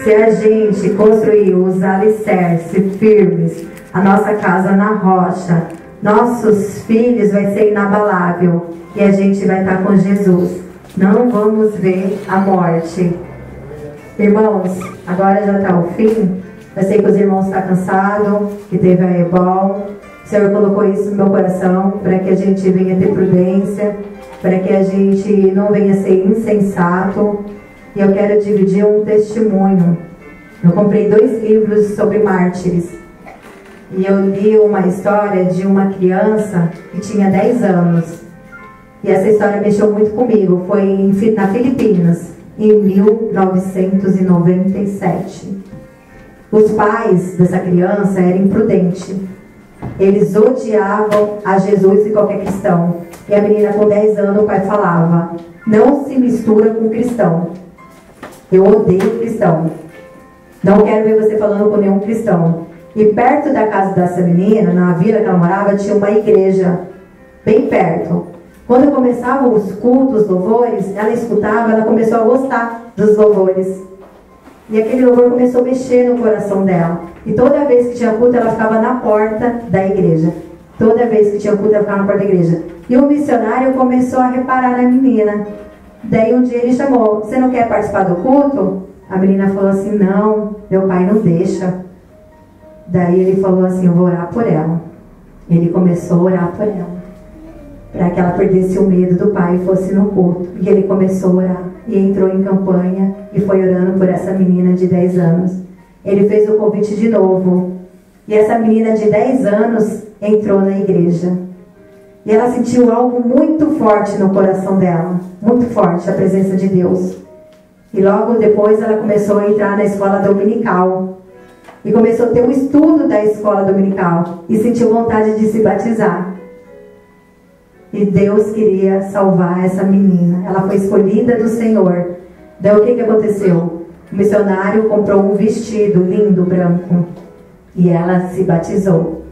Se a gente construir os alicerces firmes, a nossa casa na rocha, nossos filhos vai ser inabalável e a gente vai estar com Jesus. Não vamos ver a morte. Irmãos, agora já está o fim. Eu sei que os irmãos estão cansados, que teve a ebol. O Senhor colocou isso no meu coração para que a gente venha ter prudência, para que a gente não venha ser insensato. E eu quero dividir um testemunho. Eu comprei 2 livros sobre mártires. E eu li uma história de uma criança que tinha 10 anos. E essa história mexeu muito comigo. Foi na Filipinas, em 1997. Os pais dessa criança eram imprudentes. Eles odiavam a Jesus e qualquer cristão. E a menina com 10 anos, o pai falava: não se mistura com cristão. Eu odeio cristão. Não quero ver você falando com nenhum cristão. E perto da casa dessa menina, na vila que ela morava, tinha uma igreja. Bem perto. Quando começavam os cultos, os louvores, ela escutava, ela começou a gostar dos louvores. E aquele louvor começou a mexer no coração dela. E toda vez que tinha culto, ela ficava na porta da igreja. Toda vez que tinha culto, ela ficava na porta da igreja. E o missionário começou a reparar na menina. Daí um dia ele chamou: você não quer participar do culto? A menina falou assim: não, meu pai não deixa. Daí ele falou assim: eu vou orar por ela. Ele começou a orar por ela, para que ela perdesse o medo do pai e fosse no culto. E ele começou a orar e entrou em campanha e foi orando por essa menina de 10 anos. Ele fez o convite de novo. E essa menina de 10 anos entrou na igreja. E ela sentiu algo muito forte no coração dela. Muito forte, a presença de Deus. E logo depois ela começou a entrar na escola dominical. E começou a ter o estudo da escola dominical. E sentiu vontade de se batizar. E Deus queria salvar essa menina. Ela foi escolhida do Senhor. Daí o que aconteceu? O missionário comprou um vestido lindo, branco. E ela se batizou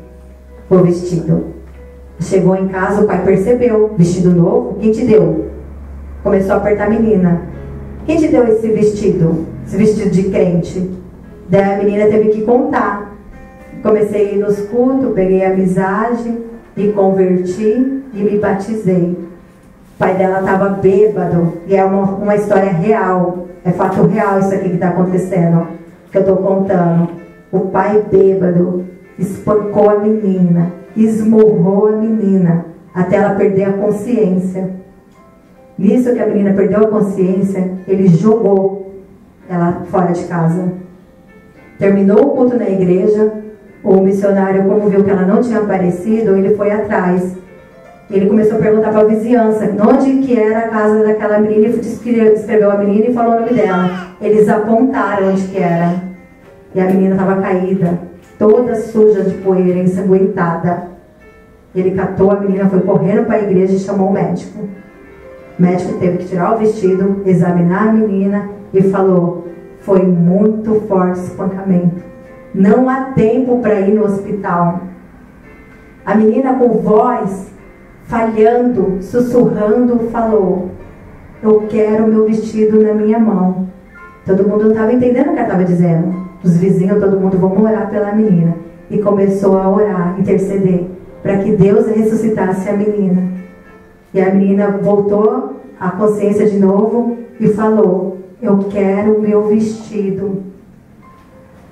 com o vestido. Chegou em casa, o pai percebeu: vestido novo? Quem te deu? Começou a apertar a menina: quem te deu esse vestido? Esse vestido de crente? Daí a menina teve que contar. Comecei a ir nos cultos, peguei amizade, me converti e me batizei. O pai dela estava bêbado. E é uma história real. É fato real isso aqui que está acontecendo, que eu estou contando. O pai bêbado espancou a menina, esmurrou a menina, até ela perder a consciência. Nisso que a menina perdeu a consciência, ele jogou ela fora de casa. Terminou o culto na igreja. O missionário, como viu que ela não tinha aparecido, ele foi atrás. Ele começou a perguntar para a vizinhança onde que era a casa daquela menina, e escreveu a menina e falou o nome dela. Eles apontaram onde que era. E a menina estava caída, toda suja de poeira, ensanguentada. Ele catou a menina, foi correndo para a igreja e chamou o médico. O médico teve que tirar o vestido, examinar a menina e falou: foi muito forte esse espancamento. Não há tempo para ir no hospital. A menina, com voz falhando, sussurrando, falou: eu quero meu vestido na minha mão. Todo mundo não estava entendendo o que ela estava dizendo. Os vizinhos, todo mundo: vamos orar pela menina. E começou a orar, interceder, para que Deus ressuscitasse a menina. E a menina voltou à consciência de novo e falou: eu quero meu vestido.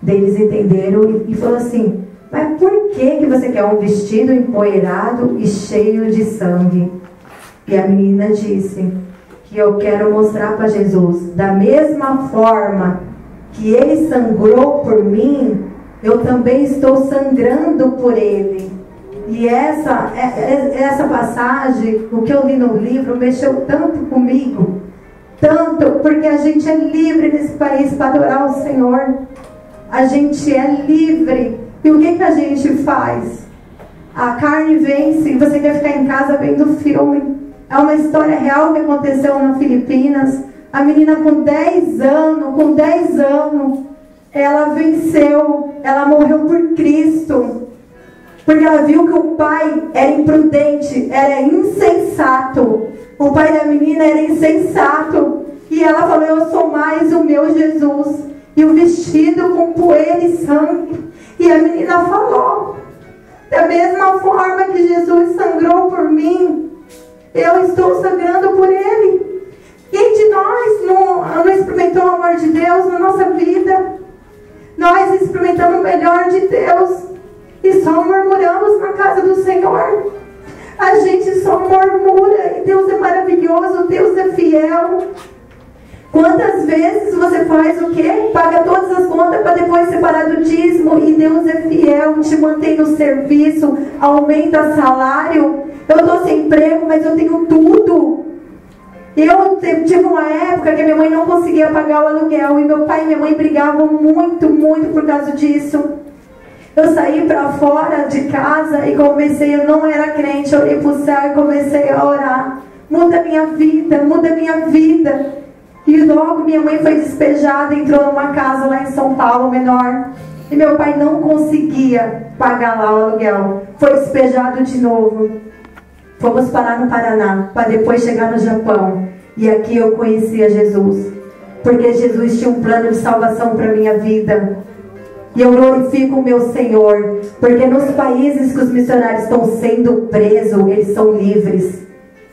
Daí eles entenderam e falou assim: mas por que você quer um vestido empoeirado e cheio de sangue? E a menina disse que eu quero mostrar para Jesus, da mesma forma que ele sangrou por mim, eu também estou sangrando por ele. E essa passagem, o que eu li no livro, mexeu tanto comigo. Tanto, porque a gente é livre nesse país para adorar o Senhor. A gente é livre. E o que a gente faz? A carne vence e você quer ficar em casa vendo filme. É uma história real que aconteceu nas Filipinas. A menina com 10 anos, ela venceu, ela morreu por Cristo. Porque ela viu que o pai era imprudente, era insensato. O pai da menina era insensato. E ela falou, eu sou mais o meu Jesus. E o vestido com poeira e sangue. E a menina falou, da mesma forma que Jesus sangrou por mim, eu estou sangrando por ele. Quem de nós não experimentou o amor de Deus na nossa vida? Nós experimentamos o melhor de Deus e só murmuramos na casa do Senhor. A gente só murmura e Deus é maravilhoso, Deus é fiel. Quantas vezes você faz o quê? Paga todas as contas para depois separar do dízimo, e Deus é fiel, te mantém no serviço, aumenta salário. Eu estou sem emprego, mas eu tenho tudo. Eu tive uma época que minha mãe não conseguia pagar o aluguel, e meu pai e minha mãe brigavam muito, muito por causa disso. Eu saí para fora de casa e comecei, eu não era crente, olhei para o céu e comecei a orar. Muda minha vida, muda minha vida. E logo minha mãe foi despejada, entrou numa casa lá em São Paulo, menor. E meu pai não conseguia pagar lá o aluguel. Foi despejado de novo. Fomos parar no Paraná, para depois chegar no Japão. E aqui eu conhecia Jesus. Porque Jesus tinha um plano de salvação para a minha vida. E eu glorifico o meu Senhor. Porque nos países que os missionários estão sendo presos, eles são livres.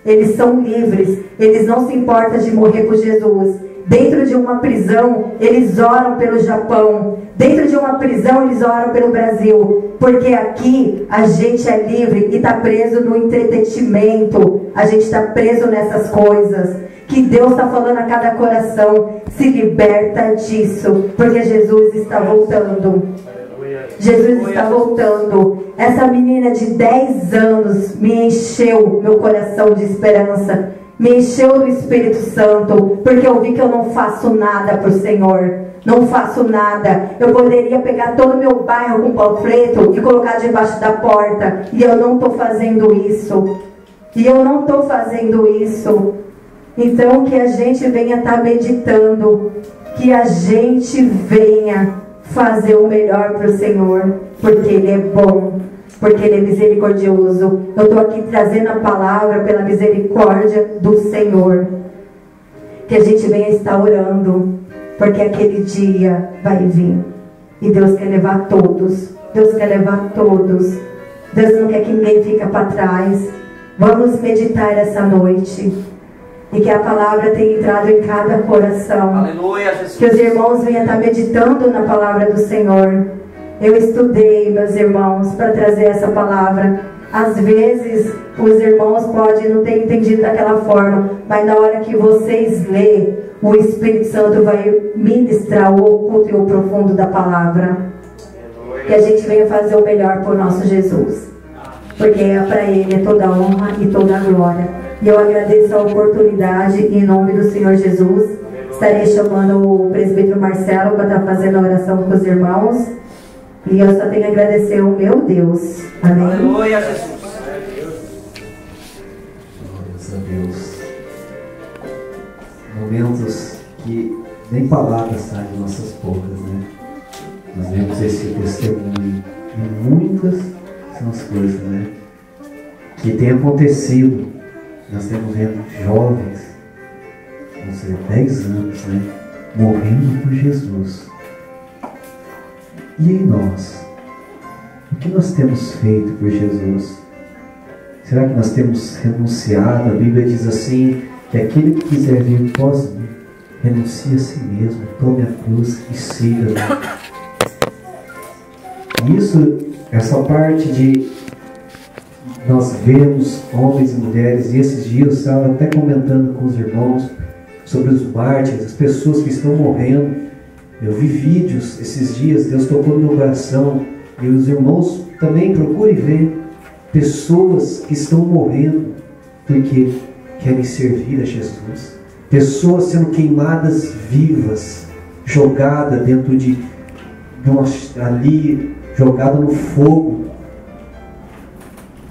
Eles são livres, eles não se importam de morrer por Jesus. Dentro de uma prisão, eles oram pelo Japão. Dentro de uma prisão, eles oram pelo Brasil. Porque aqui, a gente é livre e está preso no entretenimento. A gente está preso nessas coisas. Que Deus está falando a cada coração. Se liberta disso, porque Jesus está voltando. Jesus está voltando. Essa menina de 10 anos me encheu meu coração de esperança, me encheu do Espírito Santo, porque eu vi que eu não faço nada para o Senhor. Não faço nada. Eu poderia pegar todo o meu bairro com panfleto e colocar debaixo da porta, e eu não estou fazendo isso. E eu não estou fazendo isso. Então que a gente venha estar meditando, que a gente venha fazer o melhor para o Senhor, porque Ele é bom, porque Ele é misericordioso. Eu estou aqui trazendo a palavra pela misericórdia do Senhor. Que a gente venha estar orando, porque aquele dia vai vir. E Deus quer levar todos. Deus quer levar todos. Deus não quer que ninguém fique para trás. Vamos meditar essa noite. E que a palavra tenha entrado em cada coração. Aleluia, Jesus. Que os irmãos venham estar meditando na palavra do Senhor. Eu estudei, meus irmãos, para trazer essa palavra. Às vezes, os irmãos podem não ter entendido daquela forma, mas na hora que vocês lêem, o Espírito Santo vai ministrar o oculto e o profundo da palavra. Que a gente venha fazer o melhor por nosso Jesus. Porque para Ele é toda a honra e toda a glória. E eu agradeço a oportunidade, em nome do Senhor Jesus. Estarei chamando o presbítero Marcelo para estar fazendo a oração com os irmãos. E eu só tenho a agradecer ao meu Deus. Amém. Aleluia, Jesus. Glórias a Deus. Momentos que nem palavras saem de nossas bocas, né? Nós vemos esse testemunho. E muitas são as coisas, né, que tem acontecido. Nós temos vendo jovens, vão ser 10 anos, né, morrendo por Jesus. E em nós? O que nós temos feito por Jesus? Será que nós temos renunciado? A Bíblia diz assim, que aquele que quiser vir após mim, renuncie a si mesmo, tome a cruz e siga-me. Isso, essa parte de nós vemos homens e mulheres, e esses dias eu estava até comentando com os irmãos sobre os mártires, as pessoas que estão morrendo. Eu vi vídeos esses dias, Deus tocou no meu coração, e os irmãos também procurem ver pessoas que estão morrendo porque querem servir a Jesus, pessoas sendo queimadas vivas, jogadas dentro de jogada no fogo,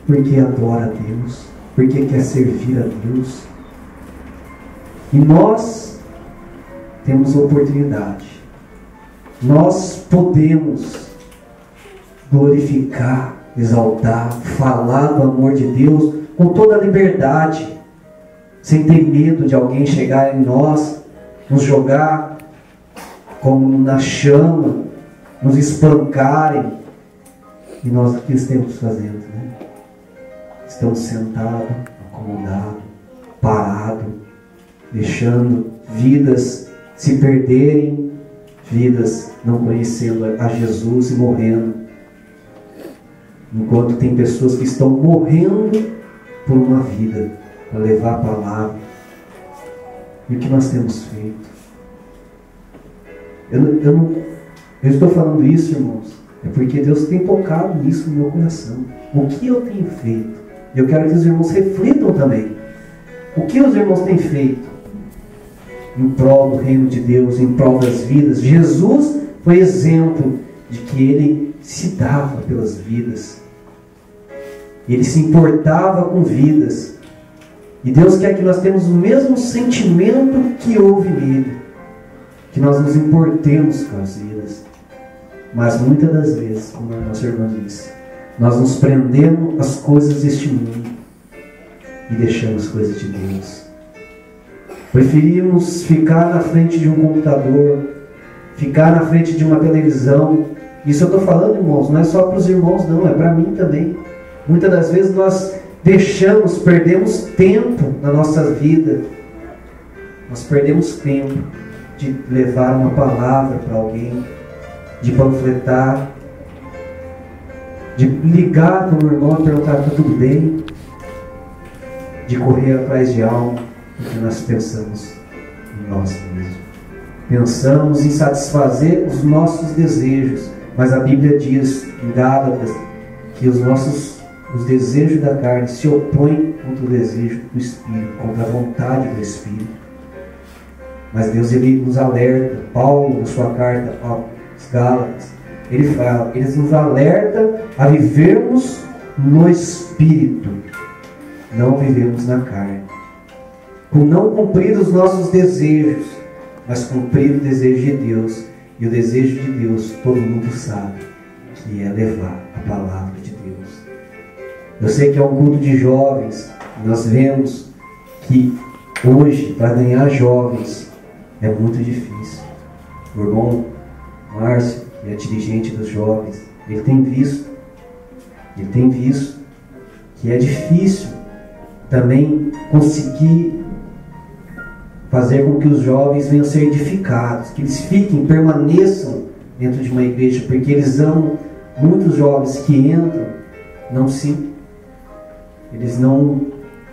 porque adora a Deus, porque quer servir a Deus. E nós temos oportunidade. Nós podemos glorificar, exaltar, falar do amor de Deus com toda a liberdade, sem ter medo de alguém chegar em nós, nos jogar como na chama, nos espancarem. E nós o que estamos fazendo, né? Estamos sentados, acomodados, parados, deixando vidas se perderem, vidas não conhecendo a Jesus e morrendo. Enquanto tem pessoas que estão morrendo por uma vida, para levar a palavra. E o que nós temos feito? Eu estou falando isso, irmãos, é porque Deus tem tocado nisso no meu coração. O que eu tenho feito? Eu quero que os irmãos reflitam também. O que os irmãos têm feito em prol do reino de Deus, em prol das vidas? Jesus foi exemplo de que ele se dava pelas vidas. Ele se importava com vidas. E Deus quer que nós tenhamos o mesmo sentimento que houve nele. Que nós nos importemos com as vidas. Mas muitas das vezes, como a nossa irmã disse, nós nos prendemos às coisas deste mundo e deixamos as coisas de Deus. Preferimos ficar na frente de um computador, ficar na frente de uma televisão. Isso eu estou falando, irmãos, não é só para os irmãos não, é para mim também. Muitas das vezes nós perdemos tempo na nossa vida. Nós perdemos tempo de levar uma palavra para alguém, de panfletar, de ligar para o irmão e perguntar: está tudo bem? De correr atrás de algo, porque nós pensamos em nós mesmos. Pensamos em satisfazer os nossos desejos, mas a Bíblia diz em Gálatas que os desejos da carne se opõem contra o desejo do Espírito, contra a vontade do Espírito. Mas Deus, ele nos alerta. Paulo, na sua carta aos Gálatas, ele fala, ele nos alerta a vivermos no Espírito, não vivemos na carne. Por não cumprir os nossos desejos, mas cumprir o desejo de Deus. E o desejo de Deus, todo mundo sabe, que é levar a palavra de Deus. Eu sei que é um culto de jovens. Nós vemos que hoje, para ganhar jovens, é muito difícil. O irmão Márcio, que é dirigente dos jovens, ele tem visto que é difícil também conseguir fazer com que os jovens venham a ser edificados, que eles permaneçam dentro de uma igreja, porque eles amam muitos jovens que entram, eles não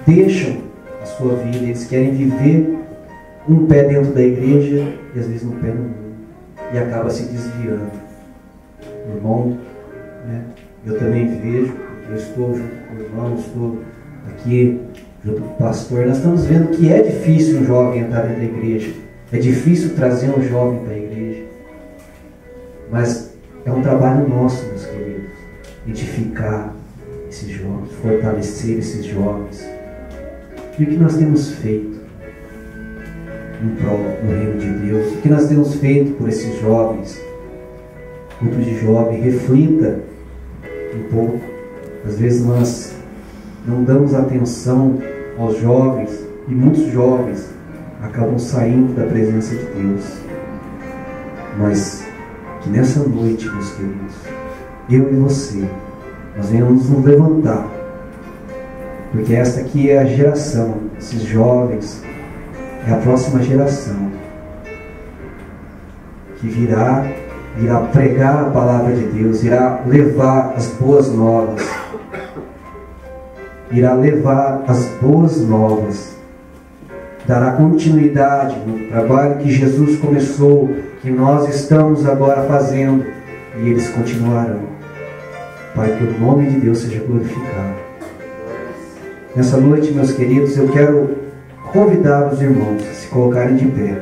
deixam a sua vida, eles querem viver um pé dentro da igreja e às vezes um pé no mundo, e acaba se desviando. Irmão, né? Eu também vejo, eu estou junto com o irmão, estou aqui junto com o pastor, nós estamos vendo que é difícil um jovem entrar dentro da igreja, é difícil trazer um jovem para a igreja, mas é um trabalho nosso, meus queridos, edificar esses jovens, fortalecer esses jovens. E o que nós temos feito em prol do reino de Deus? O que nós temos feito por esses jovens? Culto de jovem, reflita um pouco. Às vezes nós não damos atenção aos jovens e muitos jovens acabam saindo da presença de Deus. Mas que nessa noite, meus queridos, eu e você, nós venhamos nos levantar, porque esta aqui é a geração, esses jovens é a próxima geração que virá pregar a palavra de Deus, irá levar as boas novas, dará continuidade no trabalho que Jesus começou, que nós estamos agora fazendo, e eles continuarão, para que o nome de Deus seja glorificado. Nessa noite, meus queridos, eu quero convidar os irmãos a se colocarem de pé.